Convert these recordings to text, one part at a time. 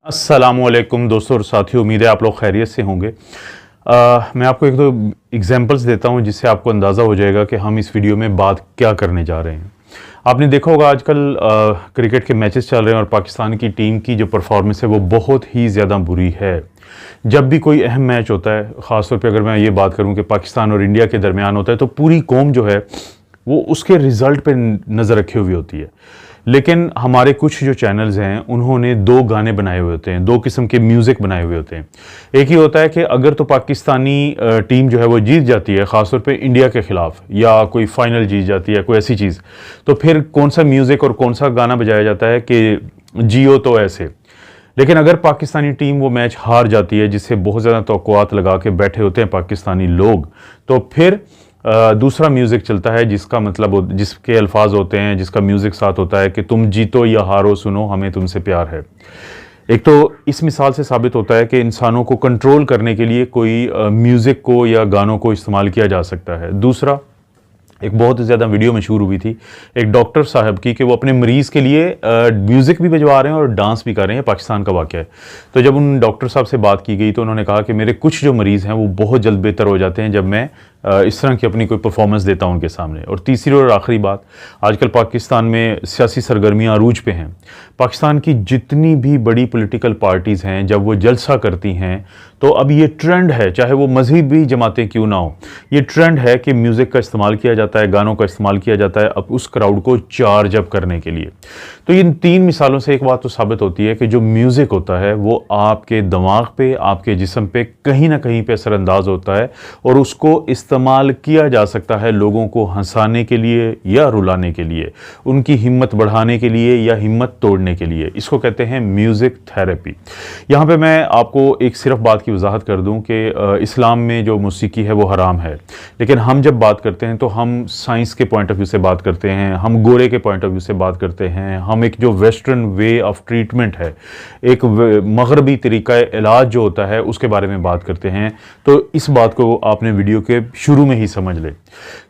अस्सलामुअलैकुम दोस्तों और साथियों, उम्मीद है आप लोग खैरियत से होंगे। मैं आपको एक दो एग्जांपल्स देता हूं जिससे आपको अंदाज़ा हो जाएगा कि हम इस वीडियो में बात क्या करने जा रहे हैं। आपने देखा होगा आजकल क्रिकेट के मैचेस चल रहे हैं और पाकिस्तान की टीम की जो परफॉर्मेंस है वो बहुत ही ज़्यादा बुरी है। जब भी कोई अहम मैच होता है, ख़ासतौर पे अगर मैं ये बात करूं कि पाकिस्तान और इंडिया के दरमियान होता है, तो पूरी कौम जो है वो उसके रिज़ल्ट पे नज़र रखे हुई होती है। लेकिन हमारे कुछ जो चैनल्स हैं उन्होंने दो गाने बनाए हुए होते हैं, दो किस्म के म्यूज़िक बनाए हुए होते हैं। एक ही होता है कि अगर तो पाकिस्तानी टीम जो है वो जीत जाती है, ख़ासतौर पे इंडिया के ख़िलाफ़, या कोई फाइनल जीत जाती है, कोई ऐसी चीज़, तो फिर कौन सा म्यूज़िक और कौन सा गाना बजाया जाता है कि जियो तो ऐसे। लेकिन अगर पाकिस्तानी टीम वो मैच हार जाती है, जिससे बहुत ज़्यादा तवक्कुआत लगा के बैठे होते हैं पाकिस्तानी लोग, तो फिर दूसरा म्यूज़िक चलता है जिसका मतलब जिसके अल्फाज होते हैं, जिसका म्यूज़िक साथ होता है कि तुम जीतो या हारो सुनो हमें तुमसे प्यार है। एक तो इस मिसाल से साबित होता है कि इंसानों को कंट्रोल करने के लिए कोई म्यूज़िक को या गानों को इस्तेमाल किया जा सकता है। दूसरा, एक बहुत ज़्यादा वीडियो मशहूर हुई थी एक डॉक्टर साहब की कि वो अपने मरीज़ के लिए म्यूज़िक भी बजवा रहे हैं और डांस भी कर रहे हैं। पाकिस्तान का वाक़या है। तो जब उन डॉक्टर साहब से बात की गई तो उन्होंने कहा कि मेरे कुछ जो मरीज़ हैं वो बहुत जल्द बेहतर हो जाते हैं जब मैं इस तरह की अपनी कोई परफॉर्मेंस देता हूं उनके सामने। और तीसरी और आखिरी बात, आजकल पाकिस्तान में सियासी सरगर्मियां अरूज पे हैं। पाकिस्तान की जितनी भी बड़ी पॉलिटिकल पार्टीज़ हैं, जब वो जलसा करती हैं तो अब ये ट्रेंड है, चाहे वो मजहबी जमातें क्यों ना हो, ये ट्रेंड है कि म्यूज़िक का इस्तेमाल किया जाता है, गानों का इस्तेमाल किया जाता है अब उस क्राउड को चार्ज अप करने के लिए। तो इन तीन मिसालों से एक बात तो साबित होती है कि जो म्यूज़िक होता है वो आपके दिमाग पे, आपके जिस्म पे कहीं ना कहीं पे असरअंदाज होता है और उसको इस्तेमाल किया जा सकता है लोगों को हंसाने के लिए या रुलाने के लिए, उनकी हिम्मत बढ़ाने के लिए या हिम्मत तोड़ने के लिए। इसको कहते हैं म्यूज़िक थेरेपी। यहाँ पे मैं आपको एक सिर्फ बात की वजाहत कर दूं कि इस्लाम में जो मौसीकी है वो हराम है, लेकिन हम जब बात करते हैं तो हम साइंस के पॉइंट ऑफ व्यू से बात करते हैं, हम गोरे के पॉइंट ऑफ व्यू से बात करते हैं, हम एक जो वेस्टर्न वे ऑफ ट्रीटमेंट है, एक मगरबी तरीका इलाज जो होता है उसके बारे में बात करते हैं। तो इस बात को आपने वीडियो के शुरू में ही समझ ले।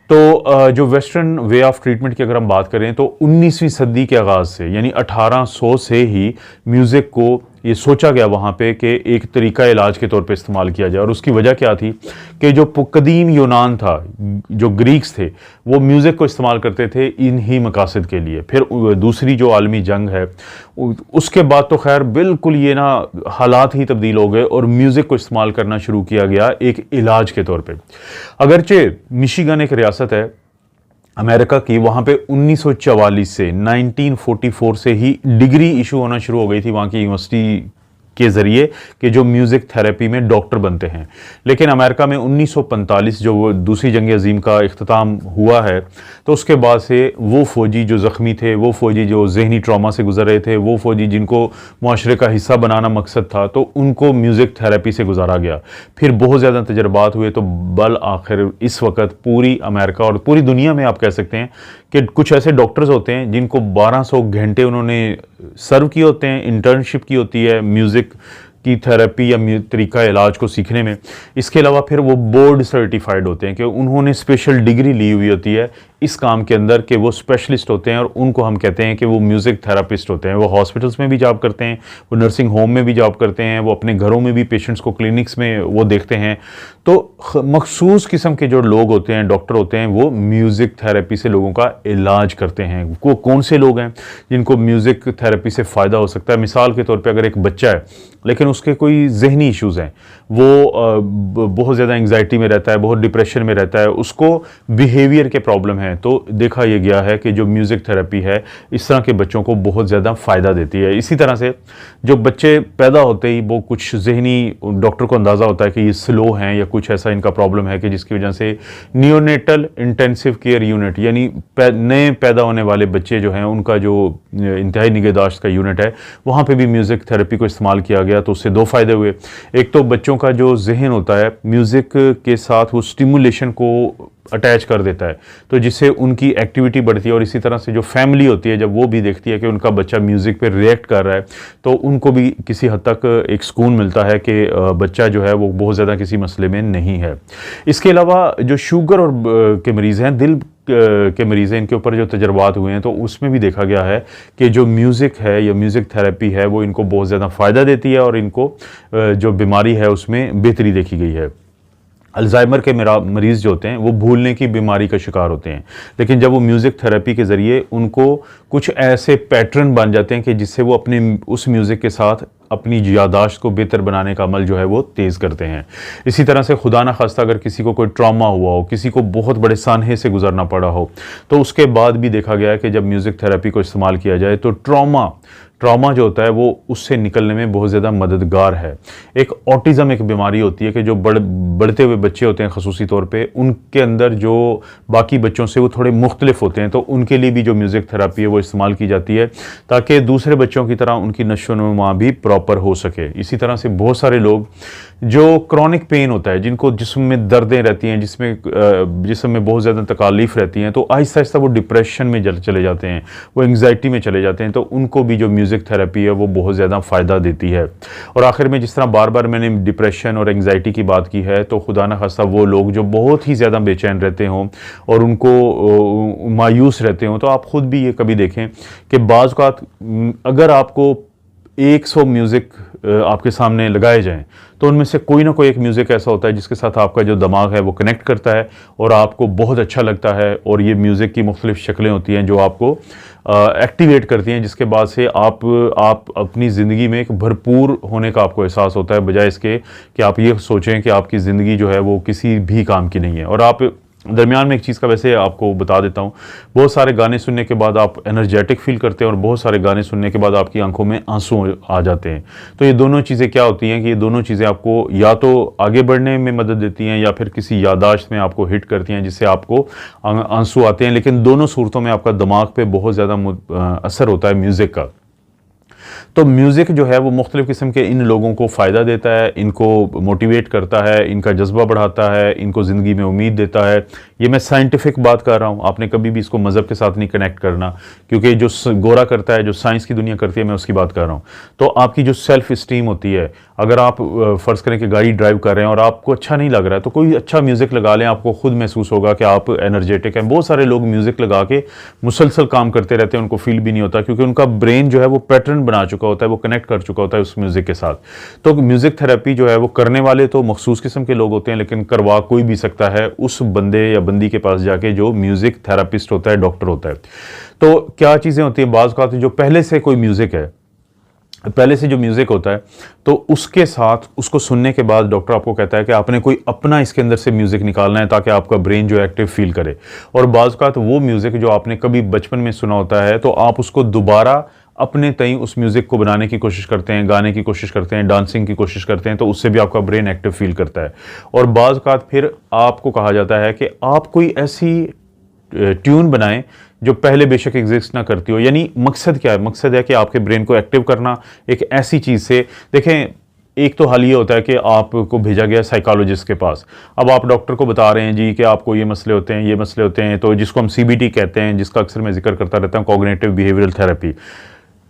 तो जो वेस्टर्न वे ऑफ ट्रीटमेंट की अगर हम बात करें तो 19वीं सदी के आगाज़ से, यानी 1800 से ही म्यूज़िक को ये सोचा गया वहाँ पे कि एक तरीका इलाज के तौर पे इस्तेमाल किया जाए। और उसकी वजह क्या थी कि जो कदीम यूनान था, जो ग्रीक्स थे, वो म्यूज़िक को इस्तेमाल करते थे इन्हीं मकासद के लिए। फिर दूसरी जो आलमी जंग है उसके बाद तो खैर बिल्कुल ये ना हालात ही तब्दील हो गए और म्यूज़िक को इस्तेमाल करना शुरू किया गया एक इलाज के तौर पे। अगरचे मिशिगन एक रियासत है अमेरिका की, वहाँ पे 1944 से 1944 से ही डिग्री इशू होना शुरू हो गई थी वहाँ की यूनिवर्सिटी के ज़रिए कि जो म्यूज़िक थेरेपी में डॉक्टर बनते हैं। लेकिन अमेरिका में 1945 जो वो दूसरी जंग अज़ीम का इख्तिताम हुआ है, तो उसके बाद से वो फ़ौजी जो ज़ख्मी थे, वो फ़ौजी जो जहनी ट्रॉमा से गुजर रहे थे, वो फ़ौजी जिनको मुआशरे का हिस्सा बनाना मकसद था, तो उनको म्यूज़िक थेरेपी से गुजारा गया। फिर बहुत ज़्यादा तजर्बात हुए तो बल आखिर इस वक्त पूरी अमेरिका और पूरी दुनिया में आप कह सकते हैं कि कुछ ऐसे डॉक्टर्स होते हैं जिनको 1200 घंटे उन्होंने सर्व किए होते हैं, इंटर्नशिप की होती है म्यूज़िक की थेरेपी या तरीका इलाज को सीखने में। इसके अलावा फिर वो बोर्ड सर्टिफाइड होते हैं कि उन्होंने स्पेशल डिग्री ली हुई होती है इस काम के अंदर, कि वो स्पेशलिस्ट होते हैं और उनको हम कहते हैं कि वो म्यूज़िक थेरापिस्ट होते हैं। वो हॉस्पिटल्स में भी जॉब करते हैं, वो नर्सिंग होम में भी जॉब करते हैं, वो अपने घरों में भी पेशेंट्स को क्लिनिक्स में वो देखते हैं। तो मखसूस किस्म के जो लोग होते हैं, डॉक्टर होते हैं, वो म्यूज़िक थेरेपी से लोगों का इलाज करते हैं। वो कौन से लोग हैं जिनको म्यूज़िक थेरेपी से फ़ायदा हो सकता है? मिसाल के तौर पर अगर एक बच्चा है लेकिन उसके कोई जहनी इश्यूज़ हैं, वो बहुत ज़्यादा एंग्जाइटी में रहता है, बहुत डिप्रेशन में रहता है, उसको बिहेवियर के प्रॉब्लम है, तो देखा यह गया है कि जो म्यूज़िक थेरेपी है इस तरह के बच्चों को बहुत ज़्यादा फ़ायदा देती है। इसी तरह से जो बच्चे पैदा होते ही वो कुछ जहनी, डॉक्टर को अंदाज़ा होता है कि ये स्लो हैं या कुछ ऐसा इनका प्रॉब्लम है कि जिसकी वजह से नियोनेटल इंटेंसिव केयर यूनिट, यानी नए पैदा होने वाले बच्चे जो हैं उनका जो इंतहाई निगहदाश्त का यूनिट है, वहाँ पर भी म्यूज़िक थेरेपी को इस्तेमाल किया गया। तो उससे दो फ़ायदे हुए। एक तो बच्चों का जो जहन होता है म्यूज़िक के साथ वो स्टिमुलेशन को अटैच कर देता है, तो जिससे उनकी एक्टिविटी बढ़ती है। और इसी तरह से जो फैमिली होती है, जब वो भी देखती है कि उनका बच्चा म्यूज़िक पे रिएक्ट कर रहा है, तो उनको भी किसी हद तक एक सुकून मिलता है कि बच्चा जो है वो बहुत ज़्यादा किसी मसले में नहीं है। इसके अलावा जो शुगर और के मरीज़ हैं, दिल के मरीज़ हैं, इनके ऊपर जो तजर्बात हुए हैं, तो उसमें भी देखा गया है कि जो म्यूज़िक है या म्यूज़िक थेरेपी है वो इनको बहुत ज़्यादा फ़ायदा देती है और इनको जो बीमारी है उसमें बेहतरी देखी गई है। अल्जाइमर के मरीज़ जो होते हैं वो भूलने की बीमारी का शिकार होते हैं, लेकिन जब वो म्यूज़िक थेरेपी के ज़रिए उनको कुछ ऐसे पैटर्न बन जाते हैं कि जिससे वो अपने उस म्यूज़िक के साथ अपनी याददाश्त को बेहतर बनाने का अमल जो है वो तेज़ करते हैं। इसी तरह से खुदा न खास्ता अगर किसी को कोई ट्रॉमा हुआ हो, किसी को बहुत बड़े सानहे से गुजरना पड़ा हो, तो उसके बाद भी देखा गया है कि जब म्यूज़िक थेरेपी को इस्तेमाल किया जाए तो ट्रॉमा जो होता है वो उससे निकलने में बहुत ज़्यादा मददगार है। एक ऑटिज़म एक बीमारी होती है कि जो बढ़ते हुए बच्चे होते हैं ख़ुसूसी तौर पे, उनके अंदर जो बाकी बच्चों से वो थोड़े मुख्तलिफ होते हैं, तो उनके लिए भी जो म्यूज़िक थेरेपी है वो इस्तेमाल की जाती है ताकि दूसरे बच्चों की तरह उनकी नशो-नुमा भी प्रॉपर हो सके। इसी तरह से बहुत सारे लोग जो क्रॉनिक पेन होता है, जिनको जिस्म में दर्दें रहती हैं, जिस्म में बहुत ज़्यादा तकालीफ रहती हैं, तो आहिस्ता आहिस्ता वो डिप्रेशन में चले जाते हैं, वो एंग्जाइटी में चले जाते हैं, तो उनको भी जो म्यूज़िक थेरेपी है वो बहुत ज़्यादा फ़ायदा देती है। और आखिर में जिस तरह बार बार मैंने डिप्रेशन और एंग्जाइटी की बात की है, तो खुदा न खास्ता वो लोग जो बहुत ही ज़्यादा बेचैन रहते हों और उनको मायूस रहते हों, तो आप ख़ुद भी ये कभी देखें कि बाज़ औक़ात अगर आपको 100 म्यूज़िक आपके सामने लगाए जाएं, तो उनमें से कोई ना कोई एक म्यूज़िक ऐसा होता है जिसके साथ आपका जो दिमाग है वो कनेक्ट करता है और आपको बहुत अच्छा लगता है। और ये म्यूज़िक की मुख्तलिफ़ शक्लें होती हैं जो आपको एक्टिवेट करती हैं, जिसके बाद से आप अपनी ज़िंदगी में एक भरपूर होने का आपको एहसास होता है, बजाय इसके कि आप ये सोचें कि आपकी ज़िंदगी जो है वो किसी भी काम की नहीं है। और आप दरमियान में एक चीज़ का वैसे आपको बता देता हूँ, बहुत सारे गाने सुनने के बाद आप एनर्जेटिक फील करते हैं और बहुत सारे गाने सुनने के बाद आपकी आंखों में आंसू आ जाते हैं। तो ये दोनों चीज़ें क्या होती हैं कि ये दोनों चीज़ें आपको या तो आगे बढ़ने में मदद देती हैं या फिर किसी याददाश्त में आपको हिट करती हैं जिससे आपको आंसू आते हैं, लेकिन दोनों सूरतों में आपका दिमाग पर बहुत ज़्यादा असर होता है म्यूज़िक का। तो म्यूज़िक जो है वो मुख्तलिफ़ किस्म के इन लोगों को फ़ायदा देता है, इनको मोटिवेट करता है, इनका जज्बा बढ़ाता है, इनको ज़िंदगी में उम्मीद देता है। ये मैं साइंटिफिक बात कर रहा हूँ, आपने कभी भी इसको मज़हब के साथ नहीं कनेक्ट करना, क्योंकि जो गोरा करता है, जो साइंस की दुनिया करती है, मैं उसकी बात कर रहा हूँ। तो आपकी जो सेल्फ इस्टीम होती है, अगर आप फ़र्ज़ करें कि गाड़ी ड्राइव कर रहे हैं और आपको अच्छा नहीं लग रहा है, तो कोई अच्छा म्यूज़िक लगा लें, आपको खुद महसूस होगा कि आप एनर्जेटिक हैं। बहुत सारे लोग म्यूज़िक लगा के मुसलसल काम करते रहते हैं, उनको फील भी नहीं होता, क्योंकि उनका ब्रेन जो है वो पैटर्न बना चुका होता है, वो कनेक्ट कर चुका होता है उस म्यूज़िक के साथ। तो म्यूज़िक थेरेपी जो है वो करने वाले तो मखसूस किस्म के लोग होते हैं, लेकिन करवा कोई भी सकता है उस बंदे या बंदी के पास जाके जो म्यूज़िक थेरेपिस्ट होता है, डॉक्टर होता है। तो क्या चीज़ें होती हैं, बाज़ औक़ात जो पहले से कोई म्यूज़िक है, पहले से जो म्यूज़िक होता है, तो उसके साथ उसको सुनने के बाद डॉक्टर आपको कहता है कि आपने कोई अपना इसके अंदर से म्यूज़िक निकालना है ताकि आपका ब्रेन जो एक्टिव फील करे। और बाज़ औक़ात वो म्यूज़िक जो आपने कभी बचपन में सुना होता है, तो आप उसको दोबारा अपने तई उस म्यूज़िक को बनाने की कोशिश करते हैं, गाने की कोशिश करते हैं, डांसिंग की कोशिश करते हैं, तो उससे भी आपका ब्रेन एक्टिव फील करता है। और बाज़ औक़ात फिर आपको कहा जाता है कि आप कोई ऐसी ट्यून बनाएं जो पहले बेशक एग्जिस्ट ना करती हो। यानी मकसद क्या है? मकसद है कि आपके ब्रेन को एक्टिव करना एक ऐसी चीज़ से। देखें, एक तो हाल ये होता है कि आपको भेजा गया साइकोलॉजिस्ट के पास, अब आप डॉक्टर को बता रहे हैं जी कि आपको ये मसले होते हैं, ये मसले होते हैं, तो जिसको हम CBT कहते हैं, जिसका अक्सर मैं जिक्र करता रहता हूँ, कॉग्निटिव बिहेवियरल थेरेपी।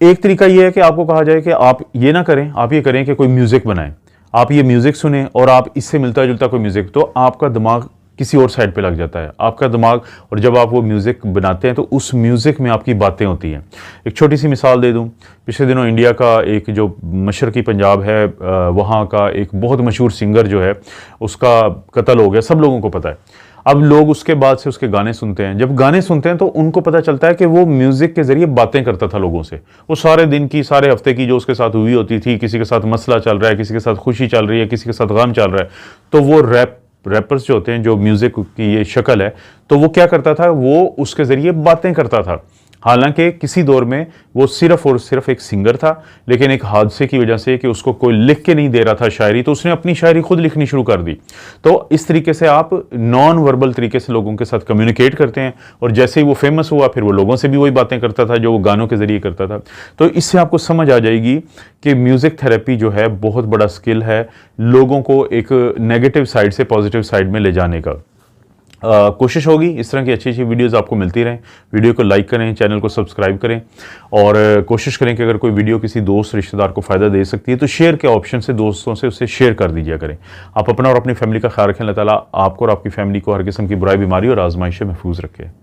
एक तरीका ये है कि आपको कहा जाए कि आप ये ना करें, आप ये करें कि कोई म्यूज़िक बनाएं, आप ये म्यूज़िक सुने और आप इससे मिलता जुलता कोई म्यूज़िक, तो आपका दिमाग किसी और साइड पे लग जाता है आपका दिमाग। और जब आप वो म्यूज़िक बनाते हैं तो उस म्यूज़िक में आपकी बातें होती हैं। एक छोटी सी मिसाल दे दूं, पिछले दिनों इंडिया का एक जो मशरकी पंजाब है, वहाँ का एक बहुत मशहूर सिंगर जो है, उसका कत्ल हो गया, सब लोगों को पता है। अब लोग उसके बाद से उसके गाने सुनते हैं, जब गाने सुनते हैं तो उनको पता चलता है कि वो म्यूज़िक के ज़रिए बातें करता था लोगों से। वो सारे दिन की, सारे हफ्ते की जो उसके साथ हुई होती थी, किसी के साथ मसला चल रहा है, किसी के साथ खुशी चल रही है, किसी के साथ गम चल रहा है, तो वो रैपर्स जो होते हैं, जो म्यूज़िक की ये शक्ल है, तो वो क्या करता था, वो उसके ज़रिए बातें करता था। हालांकि किसी दौर में वो सिर्फ और सिर्फ एक सिंगर था, लेकिन एक हादसे की वजह से कि उसको कोई लिख के नहीं दे रहा था शायरी, तो उसने अपनी शायरी खुद लिखनी शुरू कर दी। तो इस तरीके से आप नॉन वर्बल तरीके से लोगों के साथ कम्युनिकेट करते हैं, और जैसे ही वो फेमस हुआ फिर वो लोगों से भी वही बातें करता था जो वो गानों के ज़रिए करता था। तो इससे आपको समझ आ जाएगी कि म्यूज़िक थेरेपी जो है बहुत बड़ा स्किल है लोगों को एक नेगेटिव साइड से पॉजिटिव साइड में ले जाने का। कोशिश होगी इस तरह की अच्छी अच्छी वीडियोस आपको मिलती रहें। वीडियो को लाइक करें, चैनल को सब्सक्राइब करें और कोशिश करें कि अगर कोई वीडियो किसी दोस्त रिश्तेदार को फ़ायदा दे सकती है तो शेयर के ऑप्शन से दोस्तों से उसे शेयर कर दीजिए करें। आप अपना और अपनी फैमिली का ख्याल रखें। अल्लाह ताला आपको और आपकी फैमिली को हर किस्म की बुराई, बीमारी और आजमाइश से महफूज रखे।